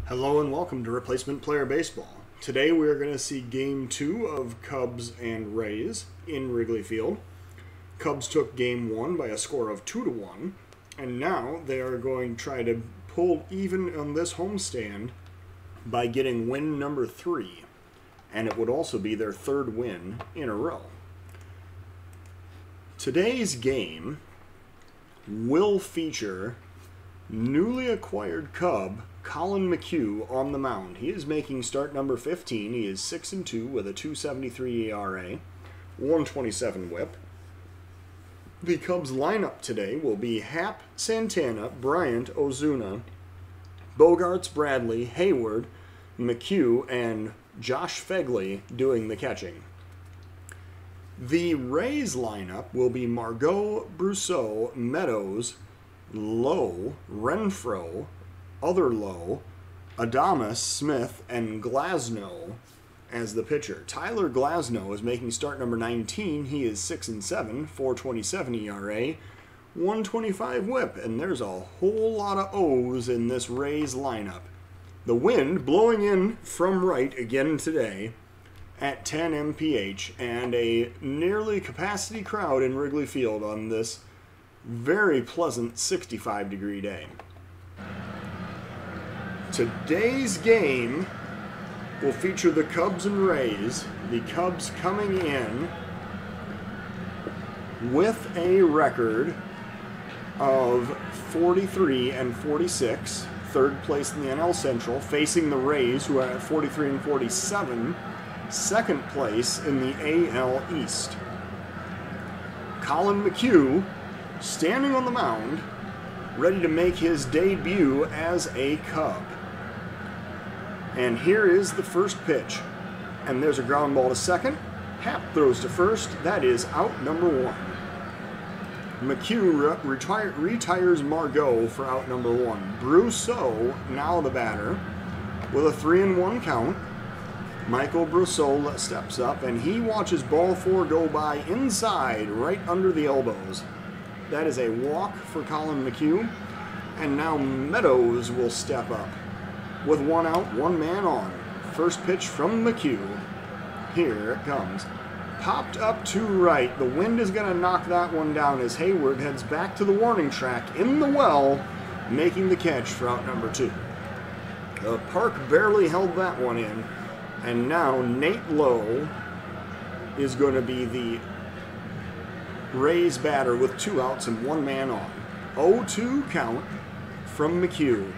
Hello and welcome to Replacement Player Baseball. Today we are going to see Game 2 of Cubs and Rays in Wrigley Field. Cubs took Game 1 by a score of 2-1, and now they are going to try to pull even on this homestand by getting win number 3, and it would also be their third win in a row. Today's game will feature newly acquired Cub Collin McHugh on the mound. He is making start number 15. He is 6-2 with a 2.73 ERA, 127 WHIP. The Cubs lineup today will be Happ, Santana, Bryant, Ozuna, Bogaerts, Bradley, Hayward, McHugh, and Josh Phegley doing the catching. The Rays lineup will be Margot, Brousseau, Meadows, Lowe, Renfroe, other Lowe, Adames, Smith, and Glasnow as the pitcher. Tyler Glasnow is making start number 19. He is 6-7, 4.27 ERA, 125 WHIP, and there's a whole lot of O's in this Rays lineup. The wind blowing in from right again today at 10 mph, and a nearly capacity crowd in Wrigley Field on this very pleasant 65-degree day. Today's game will feature the Cubs and Rays. The Cubs coming in with a record of 43-46, third place in the NL Central, facing the Rays, who are at 43-47, second place in the AL East. Collin McHugh standing on the mound, ready to make his debut as a Cub. And here is the first pitch. And there's a ground ball to second. Happ throws to first. That is out number 1. McHugh retires Margot for out number 1. Brousseau, now the batter, with a 3-1 count. Michael Brousseau steps up, and he watches ball 4 go by inside, right under the elbows. That is a walk for Collin McHugh. And now Meadows will step up. With 1 out, 1 man on. First pitch from McHugh. Here it comes. Popped up to right. The wind is going to knock that one down as Hayward heads back to the warning track in the well, making the catch for out number 2. The park barely held that one in. And now Nate Lowe is going to be the Rays batter with 2 outs and 1 man on. 0-2 count from McHugh.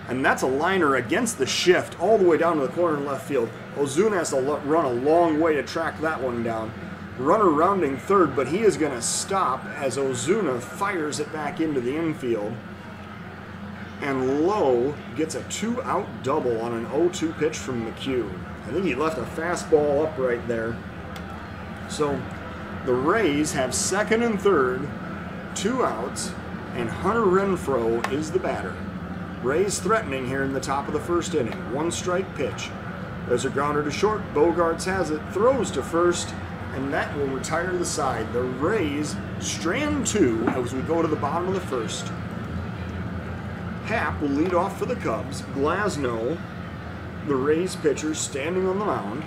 And that's a liner against the shift all the way down to the corner in left field. Ozuna has to run a long way to track that one down. Runner rounding third, but he is going to stop as Ozuna fires it back into the infield. And Lowe gets a 2-out double on an 0-2 pitch from McHugh. I think he left a fastball up right there. So the Rays have second and third, 2 outs, and Hunter Renfroe is the batter. Rays threatening here in the top of the first inning. 1-strike pitch. There's a grounder to short. Bogaerts has it, throws to first, and that will retire the side. The Rays strand 2 as we go to the bottom of the first. Happ will lead off for the Cubs. Glasnow, the Rays pitcher, standing on the mound.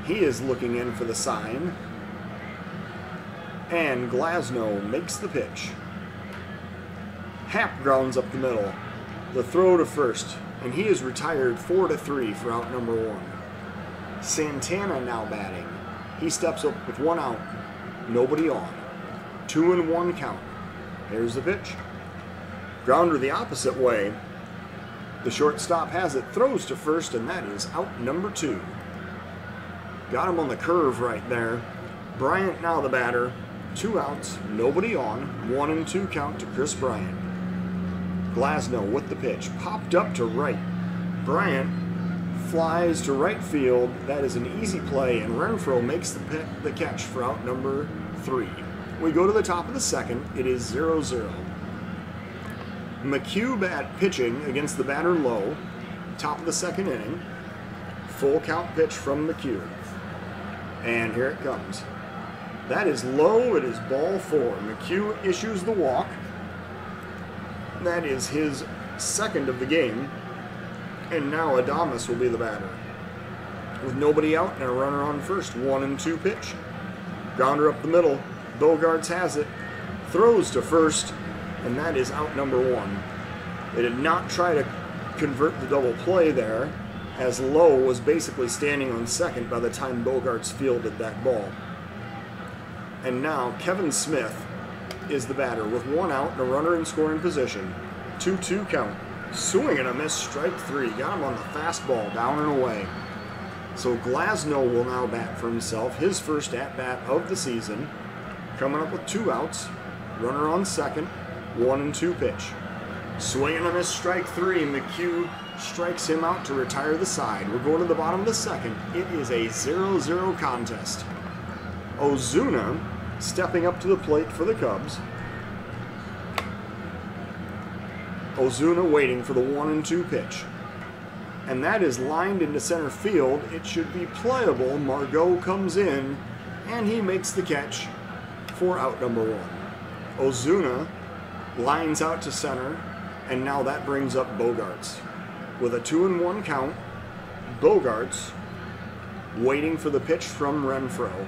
He is looking in for the sign. And Glasnow makes the pitch. Happ grounds up the middle. The throw to first. And he is retired 4-3 for out number 1. Santana now batting. He steps up with 1 out. Nobody on. 2-1 count. Here's the pitch. Grounder the opposite way. The shortstop has it. Throws to first, and that is out number 2. Got him on the curve right there. Bryant now the batter. 2 outs, nobody on. 1-2 count to Chris Bryant. Glasnow with the pitch. Popped up to right. Bryant flies to right field. That is an easy play, and Renfroe makes the catch for out number 3. We go to the top of the second. It is 0-0. McHugh pitching against the batter Lowe. Top of the second inning. Full count pitch from McHugh. And here it comes. That is low. It is ball 4. McHugh issues the walk. That is his second of the game. And now Adames will be the batter. With nobody out and a runner on first, 1-2 pitch. Grounder up the middle. Bogaerts has it. Throws to first, and that is out number 1. They did not try to convert the double play there, as Lowe was basically standing on second by the time Bogaerts fielded that ball. And now Kevin Smith is the batter with 1 out and a runner in scoring position. 2-2 count. Swing and a miss, strike 3. Got him on the fastball, down and away. So Glasnow will now bat for himself, his first at-bat of the season. Coming up with 2 outs, runner on second, 1-2 pitch. Swing and a miss, strike 3. McHugh strikes him out to retire the side. We're going to the bottom of the second. It is a 0-0 contest. Ozuna stepping up to the plate for the Cubs. Ozuna waiting for the 1-2 pitch. And that is lined into center field. It should be playable. Margot comes in, and he makes the catch for out number 1. Ozuna lines out to center, and now that brings up Bogaerts. With a 2-1 count, Bogaerts waiting for the pitch from Renfroe.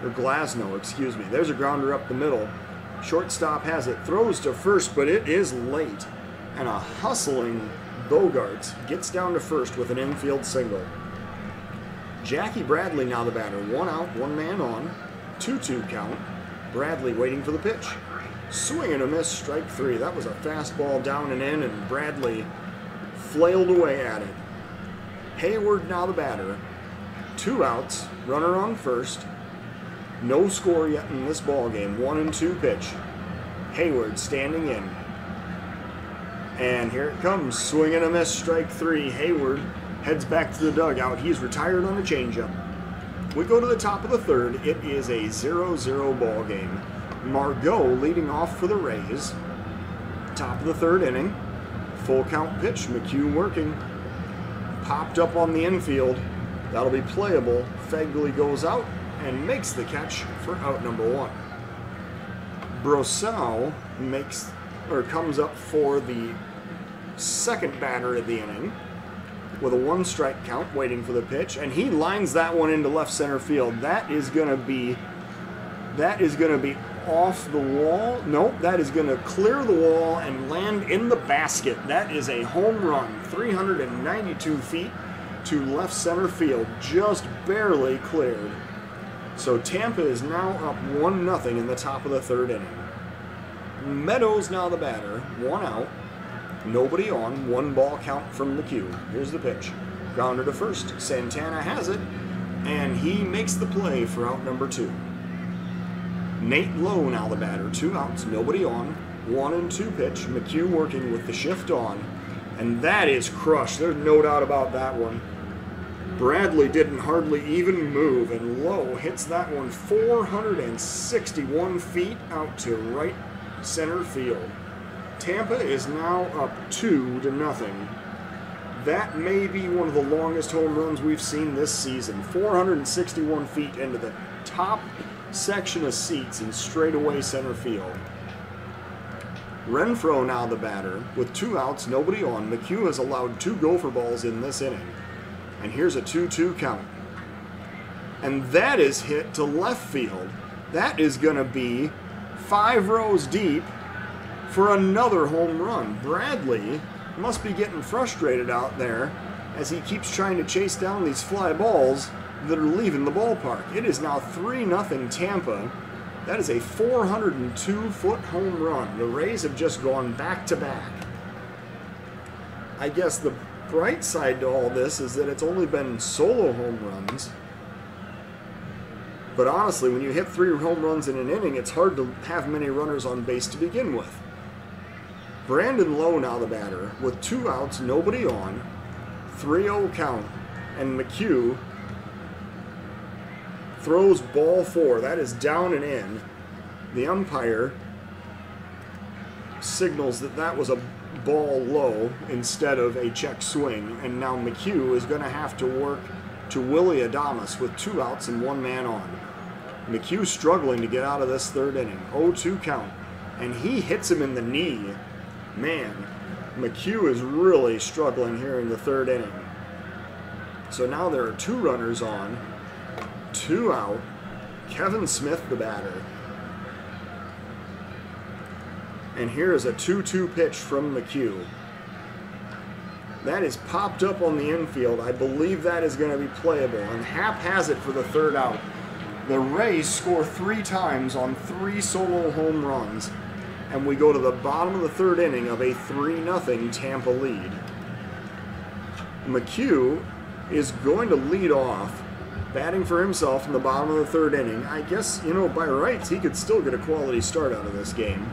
Or Glasnow, excuse me. There's a grounder up the middle. Shortstop has it, throws to first, but it is late. And a hustling Bogaerts gets down to first with an infield single. Jackie Bradley now the batter. 1 out, 1 man on. 2-2 count. Bradley waiting for the pitch. Swing and a miss, strike 3. That was a fastball down and in, and Bradley flailed away at it. Hayward now the batter. 2 outs, runner on first. No score yet in this ball game. 1-2 pitch. Hayward standing in. And here it comes. Swing and a miss, strike 3. Hayward heads back to the dugout. He's retired on a changeup. We go to the top of the third. It is a 0-0 ball game. Margot leading off for the Rays. Top of the third inning. Full count pitch. McHugh working. Popped up on the infield. That'll be playable. Fegley goes out and makes the catch for out number 1. Brosseau comes up for the second batter of the inning with a 1-strike count, waiting for the pitch, and he lines that one into left center field. That is going to be off the wall. Nope, that is going to clear the wall and land in the basket. That is a home run, 392 feet to left center field, just barely cleared. So Tampa is now up 1-0 in the top of the third inning. Meadows now the batter, 1 out, nobody on, 1 ball count from McHugh. Here's the pitch. Grounder to first. Santana has it, and he makes the play for out number 2. Nate Lowe now the batter, 2 outs, nobody on, 1-2 pitch. McHugh working with the shift on, and that is crushed. There's no doubt about that one. Bradley didn't hardly even move, and Lowe hits that one 461 feet out to right center field. Tampa is now up 2-0. That may be one of the longest home runs we've seen this season. 461 feet into the top section of seats in straightaway center field. Renfroe now the batter with 2 outs, nobody on. McHugh has allowed 2 gopher balls in this inning. And here's a 2-2 count. And that is hit to left field. That is going to be 5 rows deep for another home run. Bradley must be getting frustrated out there as he keeps trying to chase down these fly balls that are leaving the ballpark. It is now 3-0 Tampa. That is a 402-foot home run. The Rays have just gone back-to-back. I guess the bright side to all this is that it's only been solo home runs. But honestly, when you hit 3 home runs in an inning, it's hard to have many runners on base to begin with. Brandon Lowe now the batter with 2 outs, nobody on, 3-0 count, and McHugh throws ball 4. That is down and in. The umpire signals that that was a ball low instead of a check swing, and now McHugh is going to have to work to Willy Adames with 2 outs and 1 man on. McHugh struggling to get out of this third inning. 0-2 count, and he hits him in the knee Man, McHugh is really struggling here in the third inning. So now there are 2 runners on, 2 out. Kevin Smith, the batter. And here is a 2-2 pitch from McHugh. That is popped up on the infield. I believe that is going to be playable. And Happ has it for the 3rd out. The Rays score 3 times on 3 solo home runs. And we go to the bottom of the 3rd inning of a 3-0 Tampa lead. McHugh is going to lead off, batting for himself in the bottom of the 3rd inning. I guess, you know, by rights, he could still get a quality start out of this game.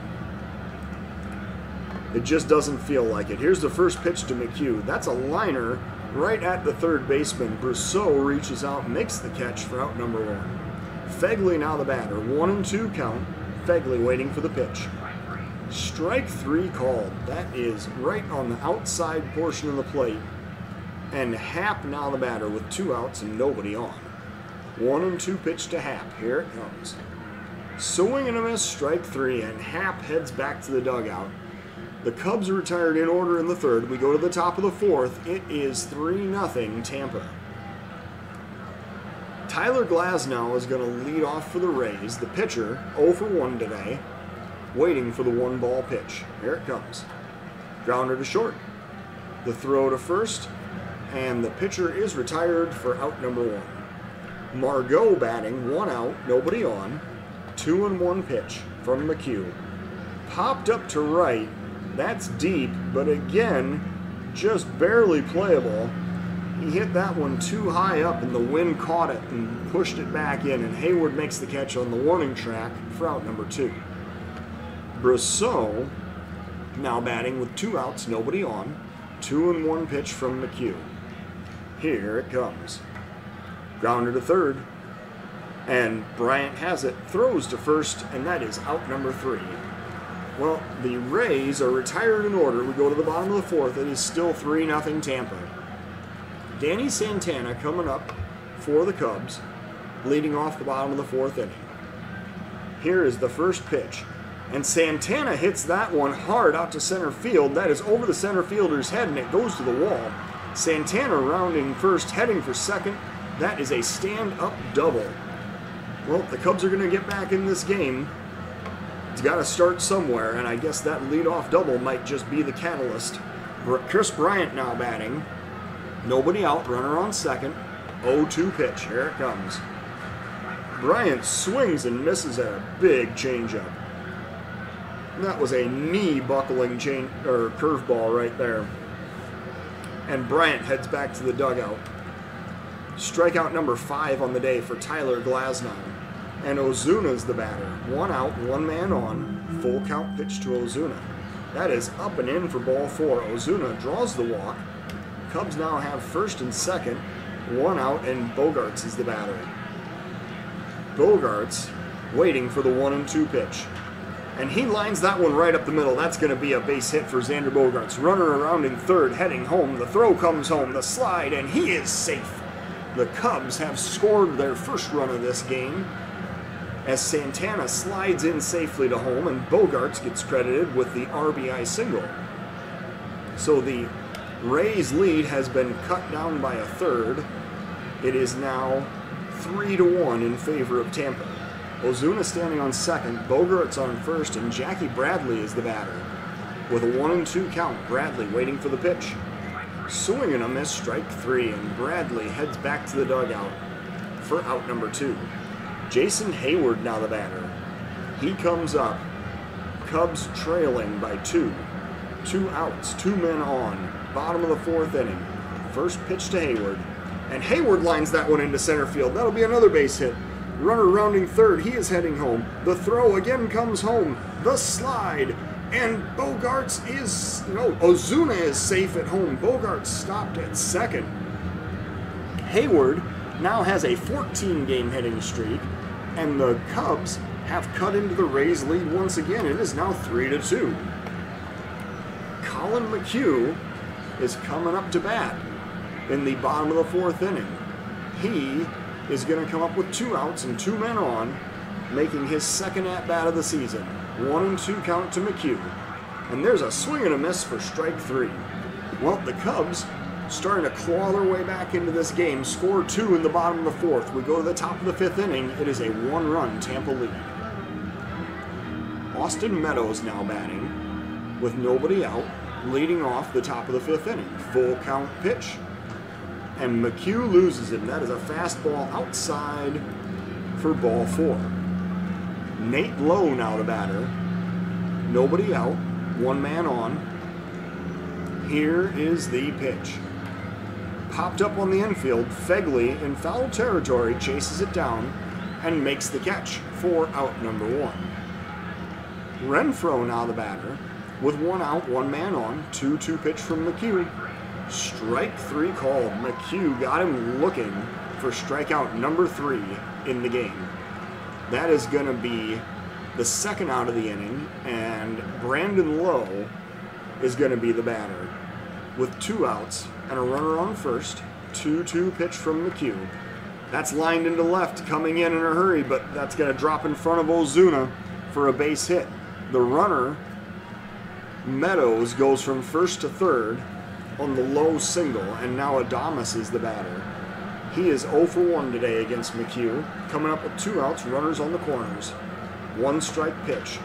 It just doesn't feel like it. Here's the first pitch to McHugh. That's a liner right at the 3rd baseman. Brousseau reaches out, makes the catch for out number 1. Phegley now the batter. 1-2 count. Phegley waiting for the pitch. Strike 3 called. That is right on the outside portion of the plate. And Happ now the batter with 2 outs and nobody on. 1-2 pitch to Happ. Here it comes. Swing and a miss, strike 3, and Happ heads back to the dugout. The Cubs are retired in order in the 3rd. We go to the top of the 4th. It is 3-0 Tampa. Tyler Glasnow is going to lead off for the Rays. The pitcher, 0 for 1 today, waiting for the 1-ball pitch. Here it comes. Grounder to short. The throw to first, and the pitcher is retired for out number 1. Margot batting, 1 out, nobody on. 2-1 pitch from McHugh. Popped up to right. That's deep, but again, just barely playable. He hit that one too high up, and the wind caught it and pushed it back in, and Hayward makes the catch on the warning track for out number 2. Brousseau now batting with 2 outs, nobody on. 2-1 pitch from McHugh. Here it comes. Grounder to 3rd, and Bryant has it, throws to first, and that is out number 3. Well, the Rays are retired in order. We go to the bottom of the 4th. It is still 3-0 Tampa. Danny Santana coming up for the Cubs, leading off the bottom of the 4th inning. Here is the first pitch. And Santana hits that one hard out to center field. That is over the center fielder's head, and it goes to the wall. Santana rounding first, heading for second. That is a stand-up double. Well, the Cubs are going to get back in this game. It's got to start somewhere, and I guess that leadoff double might just be the catalyst. Chris Bryant now batting. Nobody out, runner on second. 0-2 pitch, here it comes. Bryant swings and misses at a big changeup. That was a knee-buckling curveball right there. And Bryant heads back to the dugout. Strikeout number 5 on the day for Tyler Glasnow. And Ozuna's the batter. 1 out, 1 man on. Full count pitch to Ozuna. That is up and in for ball 4. Ozuna draws the walk. Cubs now have first and second. 1 out, and Bogaerts is the batter. Bogaerts waiting for the 1-2 pitch. And he lines that one right up the middle. That's going to be a base hit for Xander Bogaerts. Runner around in 3rd, heading home. The throw comes home, the slide, and he is safe. The Cubs have scored their first run of this game as Santana slides in safely to home, and Bogaerts gets credited with the RBI single. So the Rays' lead has been cut down by a 1/3. It is now 3-1 in favor of Tampa. Ozuna standing on second, Bogaerts on first, and Jackie Bradley is the batter. With a 1-2 count, Bradley waiting for the pitch. Swing and a miss, strike 3, and Bradley heads back to the dugout for out number 2. Jason Hayward now the batter. He comes up. Cubs trailing by 2. 2 outs, 2 men on. Bottom of the 4th inning. First pitch to Hayward. And Hayward lines that one into center field. That'll be another base hit. Runner rounding 3rd. He is heading home. The throw again comes home. The slide. And Bogaerts is... No, Ozuna is safe at home. Bogaerts stopped at second. Hayward now has a 14-game hitting streak. And the Cubs have cut into the Rays' lead once again. It is now 3-2. Colin McHugh is coming up to bat in the bottom of the 4th inning. He is going to come up with 2 outs and 2 men on, making his second at-bat of the season. 1-2 count to McHugh. And there's a swing and a miss for strike 3. Well, the Cubs starting to claw their way back into this game. Score 2 in the bottom of the 4th. We go to the top of the 5th inning. It is a 1-run Tampa lead. Austin Meadows now batting with nobody out, leading off the top of the 5th inning. Full count pitch. And McHugh loses him. That is a fastball outside for ball 4. Nate Lowe now the batter. Nobody out. One man on. Here is the pitch. Popped up on the infield. Phegley in foul territory chases it down and makes the catch for out number 1. Renfroe now the batter with 1 out, 1 man on. 2-2 pitch from McHugh. Strike 3 called. McHugh got him looking for strikeout number 3 in the game. That is going to be the second out of the inning, and Brandon Lowe is going to be the batter with 2 outs and a runner on first. 2-2 pitch from McHugh. That's lined into left, coming in a hurry, but that's going to drop in front of Ozuna for a base hit. The runner, Meadows, goes from first to third on the low single, and now Adames is the batter. He is 0 for 1 today against McHugh, coming up with 2 outs, runners on the corners. 1 strike pitch.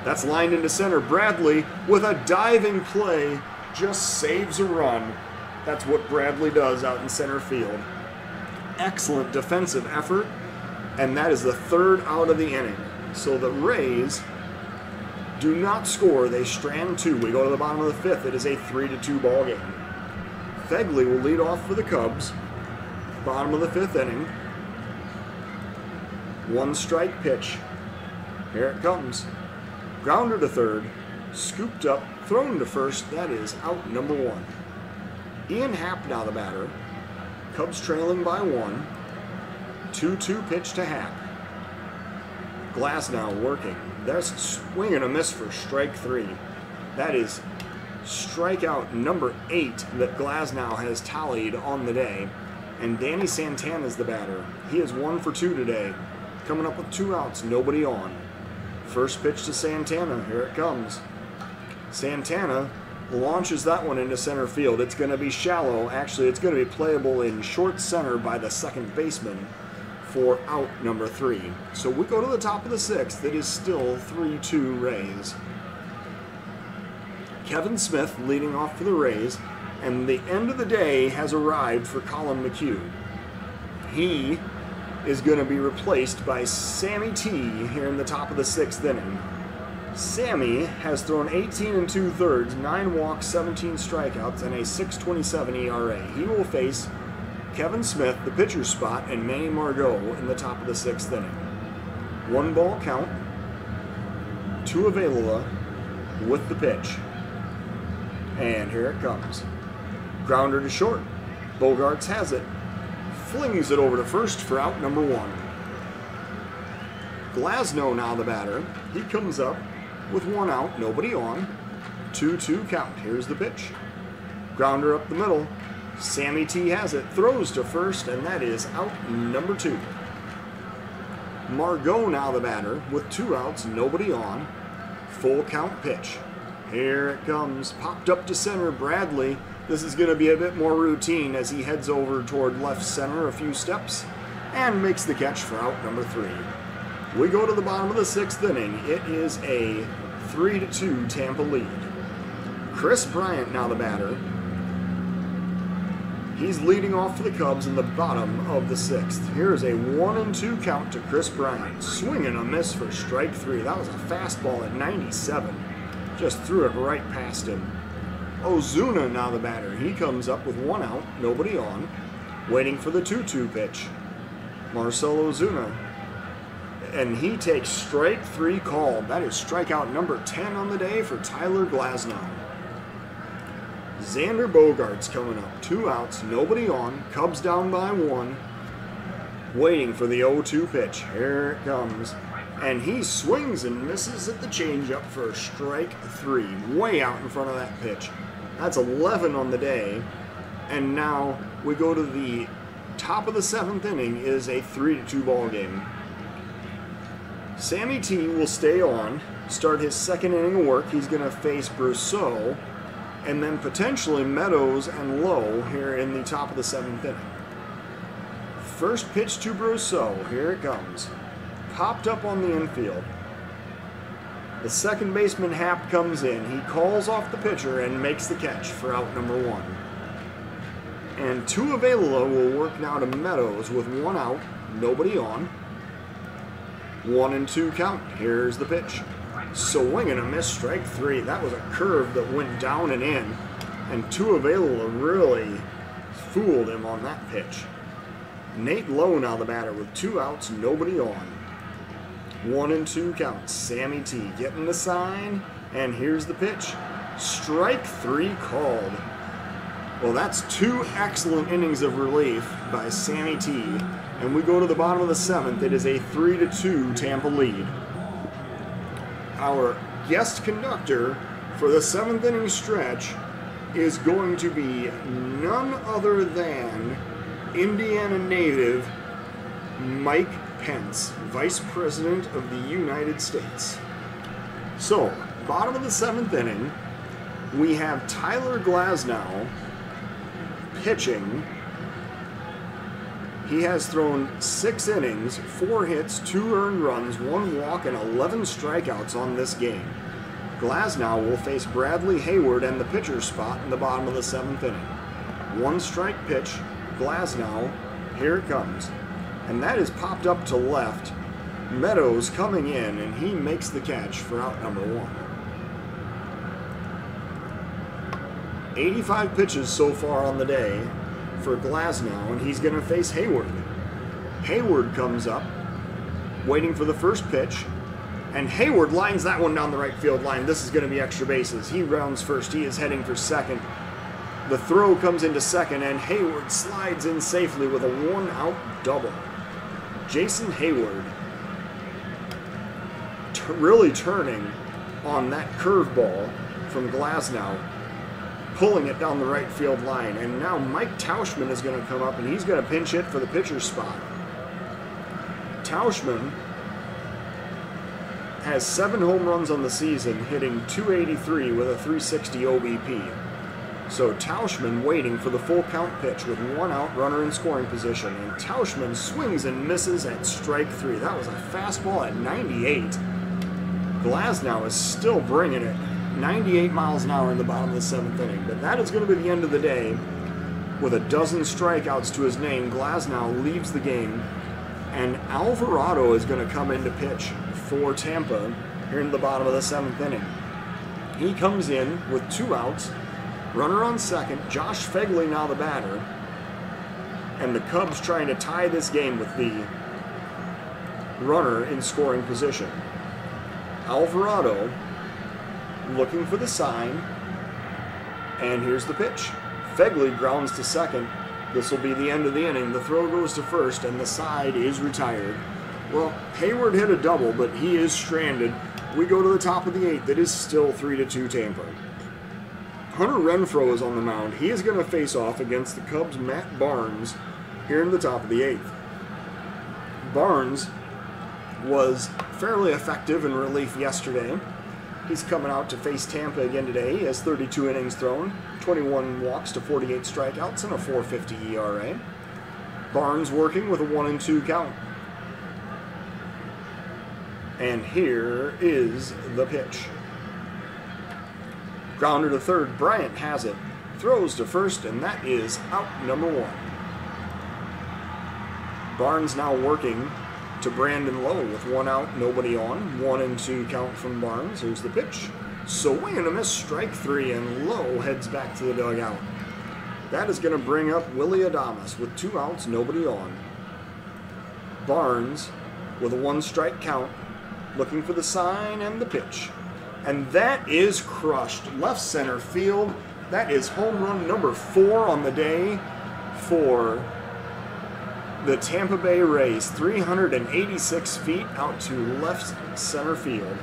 That's lined into center. Bradley, with a diving play, just saves a run. That's what Bradley does out in center field. Excellent defensive effort, and that is the 3rd out of the inning. So the Rays do not score. They strand 2. We go to the bottom of the 5th. It is a 3-2 ball game. Phegley will lead off for the Cubs. Bottom of the 5th inning. 1 strike pitch. Here it comes. Grounder to third. Scooped up. Thrown to first. That is out number 1. Ian Happ now the batter. Cubs trailing by 1. 2-2 pitch to Happ. Glasnow working. There's a swing and a miss for strike 3. That is strikeout number 8 that Glasnow has tallied on the day. And Danny Santana's the batter. He is 1 for 2 today. Coming up with 2 outs, nobody on. First pitch to Santana. Here it comes. Santana launches that one into center field. It's going to be shallow. Actually, it's going to be playable in short center by the second baseman for out number 3. So we go to the top of the 6th. It is still 3-2 Rays. Kevin Smith leading off for the Rays, and the end of the day has arrived for Colin McHugh. He is going to be replaced by Sammy T here in the top of the 6th inning. Sammy has thrown 18 2/3, 9 walks, 17 strikeouts, and a 6.27 ERA. He will face Kevin Smith, the pitcher's spot, and Manny Margot in the top of the 6th inning. 1 ball count to Avila with the pitch. And here it comes. Grounder to short. Bogarts has it. Flings it over to first for out number 1. Glasnow now the batter. He comes up with 1 out, nobody on. 2-2 count. Here's the pitch. Grounder up the middle. Sammy T has it, throws to first, and that is out number 2. Margot now the batter with 2 outs, nobody on. Full count pitch. Here it comes, popped up to center. Bradley, this is going to be a bit more routine as he heads over toward left center a few steps and makes the catch for out number 3. We go to the bottom of the 6th inning. It is a 3-2 Tampa lead. Chris Bryant now the batter. He's leading off for the Cubs in the bottom of the 6th. Here is a 1-2 count to Chris Bryant. Swing and a miss for strike 3. That was a fastball at 97. Just threw it right past him. Ozuna now the batter. He comes up with 1 out, nobody on. Waiting for the 2-2 pitch. Marcell Ozuna. And he takes strike 3 called. That is strikeout number 10 on the day for Tyler Glasnow. Xander Bogaerts coming up. 2 outs, nobody on. Cubs down by 1. Waiting for the 0-2 pitch. Here it comes. And he swings and misses at the changeup for strike 3. Way out in front of that pitch. That's 11 on the day. And now we go to the top of the 7th inning. It is a 3-2 ball game. Sammy T will stay on. start his second inning of work. He's going to face Brousseau and then potentially Meadows and Lowe here in the top of the 7th inning. First pitch to Brousseau. Here it comes. Popped up on the infield. The second baseman, Happ, comes in. He calls off the pitcher and makes the catch for out number 1. And Tuivelola will work now to Meadows with 1 out, nobody on. 1-2 count. Here's the pitch. Swing and a miss, strike 3. That was a curve that went down and in, and Tuivelola really fooled him on that pitch. Nate Lowe now the batter with 2 outs, nobody on. 1-2 count. Sammy T getting the sign, and here's the pitch. Strike 3 called. Well, that's 2 excellent innings of relief by Sammy T, and we go to the bottom of the 7th. It is a 3-2 Tampa lead. Our guest conductor for the 7th inning stretch is going to be none other than Indiana native Mike Pence, Vice President of the United States. So, bottom of the 7th inning, we have Tyler Glasnow pitching. He has thrown 6 innings, 4 hits, 2 earned runs, 1 walk, and 11 strikeouts on this game. Glasnow will face Bradley Hayward and the pitcher's spot in the bottom of the 7th inning. 1 strike pitch, Glasnow, here it comes. And that is popped up to left. Meadows coming in, and he makes the catch for out number 1. 85 pitches so far on the day for Glasnow, and he's going to face Hayward. Hayward comes up, waiting for the first pitch, and Hayward lines that one down the right field line. This is going to be extra bases. He rounds first. He is heading for second. The throw comes into second, and Hayward slides in safely with a 1-out double. Jason Hayward really turning on that curveball from Glasnow, pulling it down the right field line. And now Mike Tauschman is going to come up, and he's going to pinch hit for the pitcher's spot. Tauschman has 7 home runs on the season, hitting .283 with a .360 OBP. So Tauschman waiting for the full count pitch with 1 out, runner in scoring position. And Tauschman swings and misses at strike 3. That was a fastball at 98. Glasnow is still bringing it. 98 miles an hour in the bottom of the 7th inning. But that is going to be the end of the day. With a dozen strikeouts to his name, Glasnow leaves the game. And Alvarado is going to come in to pitch for Tampa here in the bottom of the 7th inning. He comes in with 2 outs. Runner on second, Josh Phegley now the batter, and the Cubs trying to tie this game with the runner in scoring position. Alvarado looking for the sign, and here's the pitch. Phegley grounds to second. This will be the end of the inning. The throw goes to first, and the side is retired. Well, Hayward hit a double, but he is stranded. We go to the top of the 8th. It is still 3-2 Tampa. Hunter Renfroe is on the mound. He is going to face off against the Cubs' Matt Barnes here in the top of the 8th. Barnes was fairly effective in relief yesterday. He's coming out to face Tampa again today. He has 32 innings thrown, 21 walks to 48 strikeouts, and a .450 ERA. Barnes working with a 1-2 count. And here is the pitch. Grounder to third, Bryant has it. Throws to first, and that is out number 1. Barnes now working to Brandon Lowe with 1 out, nobody on. 1-2 count from Barnes. Here's the pitch. Swing and a miss, strike 3, and Lowe heads back to the dugout. That is going to bring up Willy Adames with 2 outs, nobody on. Barnes with a 1-strike count, looking for the sign and the pitch. And that is crushed. Left center field. That is home run number 4 on the day for the Tampa Bay Rays. 386 feet out to left center field.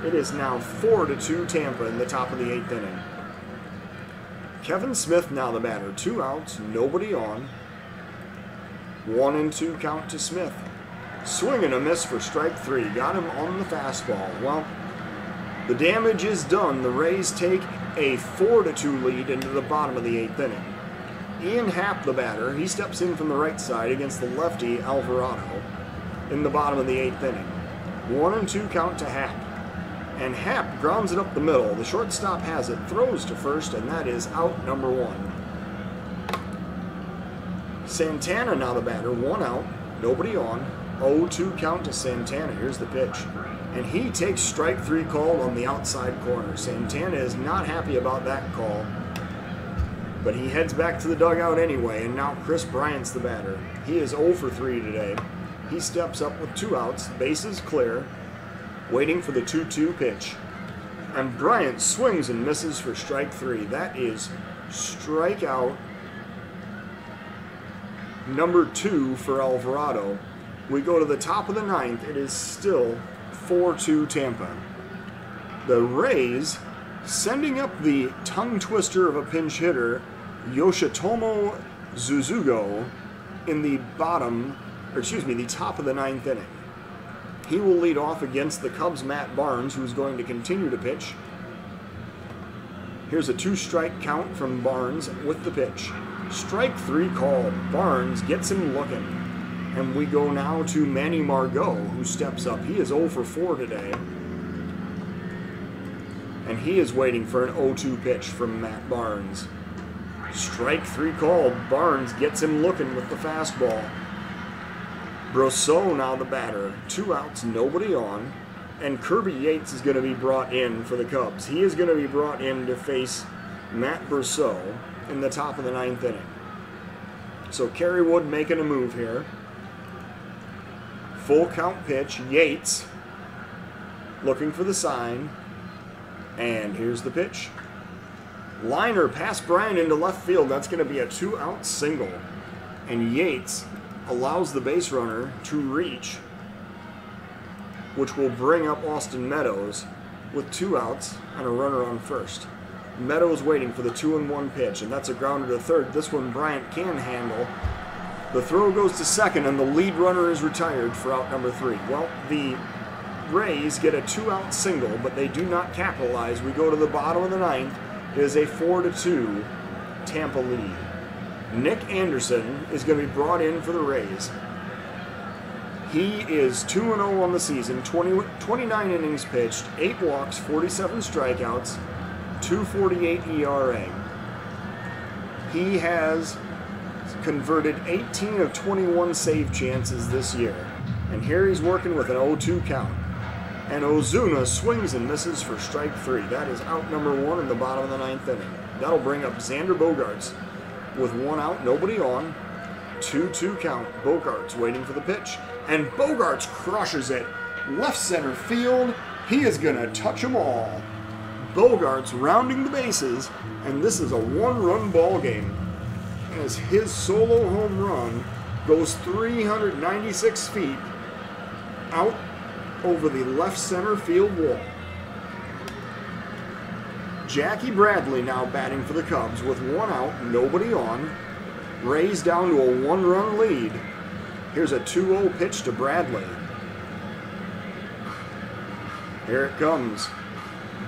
It is now 4-2 Tampa in the top of the 8th inning. Kevin Smith now the batter. 2 outs, nobody on. 1-2 count to Smith. Swing and a miss for strike 3. Got him on the fastball. Well, The damage is done. The Rays take a 4-2 lead into the bottom of the 8th inning. Ian Happ, the batter, he steps in from the right side against the lefty Alvarado in the bottom of the 8th inning. 1-2 count to Happ. And Happ grounds it up the middle. The shortstop has it, throws to first, and that is out number 1. Santana now the batter, 1 out, nobody on. 0-2 count to Santana. Here's the pitch. And he takes strike 3 called on the outside corner. Santana is not happy about that call. But he heads back to the dugout anyway, and now Chris Bryant's the batter. He is 0 for 3 today. He steps up with 2 outs, bases clear, waiting for the 2-2 pitch. And Bryant swings and misses for strike 3. That is strikeout number 2 for Alvarado. We go to the top of the 9th. It is still 4-2 Tampa. The Rays sending up the tongue twister of a pinch hitter, Yoshitomo Suzugo, in the top of the 9th inning. He will lead off against the Cubs' Matt Barnes, who's going to continue to pitch. Here's a 2-strike count from Barnes with the pitch. Strike 3 called. Barnes gets him looking. And we go now to Manny Margot, who steps up. He is 0 for 4 today. And he is waiting for an 0-2 pitch from Matt Barnes. Strike 3 called. Barnes gets him looking with the fastball. Brosseau now the batter. 2 outs, nobody on. And Kirby Yates is going to be brought in for the Cubs. He is going to be brought in to face Matt Brosseau in the top of the 9th inning. So Kerry Wood making a move here. Full count pitch. Yates looking for the sign. And here's the pitch. Liner past Bryant into left field. That's going to be a 2-out single. And Yates allows the base runner to reach, which will bring up Austin Meadows with 2 outs and a runner on first. Meadows waiting for the 2-1 pitch, and that's a grounder to third. This one Bryant can handle. The throw goes to second, and the lead runner is retired for out number 3. Well, the Rays get a 2-out single, but they do not capitalize. We go to the bottom of the 9th. It is a 4-2 Tampa lead. Nick Anderson is going to be brought in for the Rays. He is 2-0 on the season, 29 innings pitched, 8 walks, 47 strikeouts, 2.48 ERA. He has converted 18 of 21 save chances this year. And here he's working with an 0-2 count. And Ozuna swings and misses for strike 3. That is out number 1 in the bottom of the 9th inning. That'll bring up Xander Bogaerts with 1 out, nobody on. 2-2 count. Bogaerts waiting for the pitch. And Bogaerts crushes it. Left center field. He is going to touch them all. Bogaerts rounding the bases. And this is a 1-run ball game, as his solo home run goes 396 feet out over the left center field wall. Jackie Bradley now batting for the Cubs with 1 out, nobody on. Rays down to a 1-run lead. Here's a 2-0 pitch to Bradley. Here it comes.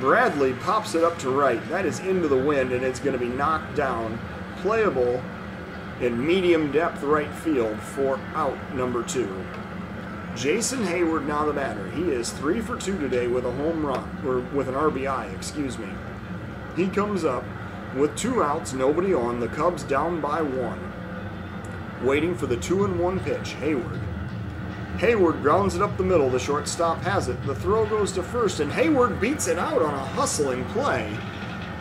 Bradley pops it up to right. That is into the wind, and it's going to be knocked down. Playable in medium depth right field for out number 2. Jason Hayward now the batter. He is 3 for 2 today with a home run, or with an RBI, excuse me. He comes up with 2 outs, nobody on. The Cubs down by 1. Waiting for the 2-1 pitch. Hayward grounds it up the middle. The shortstop has it. The throw goes to first, and Hayward beats it out on a hustling play.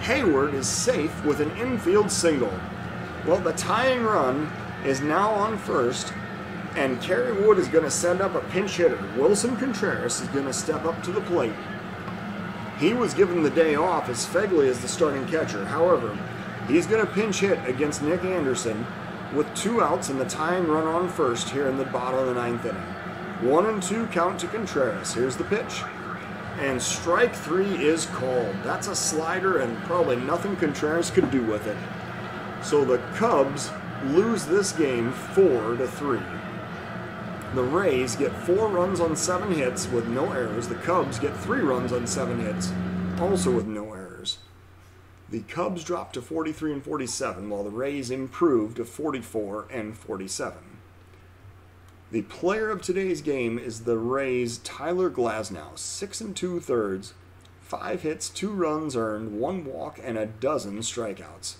Hayward is safe with an infield single. Well, the tying run is now on first, and Kerry Wood is going to send up a pinch hitter. Wilson Contreras is going to step up to the plate. He was given the day off as Fegley is the starting catcher. However, he's going to pinch hit against Nick Anderson with 2 outs and the tying run on first here in the bottom of the 9th inning. 1-2 count to Contreras. Here's the pitch. And strike 3 is called. That's a slider, and probably nothing Contreras could do with it. So the Cubs lose this game 4-3. The Rays get 4 runs on 7 hits with no errors. The Cubs get 3 runs on 7 hits also with no errors. The Cubs dropped to 43 and 47, while the Rays improved to 44 and 47. The player of today's game is the Rays' Tyler Glasnow, 6 2/3, 5 hits, 2 runs earned, 1 walk, and a dozen strikeouts.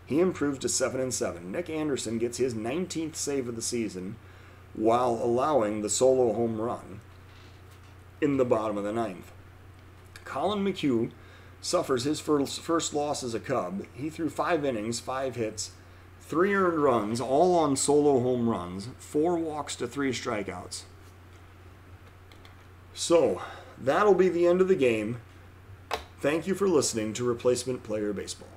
He improved to 7 7. Nick Anderson gets his 19th save of the season while allowing the solo home run in the bottom of the ninth. Colin McHugh suffers his first loss as a Cub. He threw 5 innings, 5 hits, 3 earned runs, all on solo home runs, 4 walks to 3 strikeouts. So, that'll be the end of the game. Thank you for listening to Replacement Player Baseball.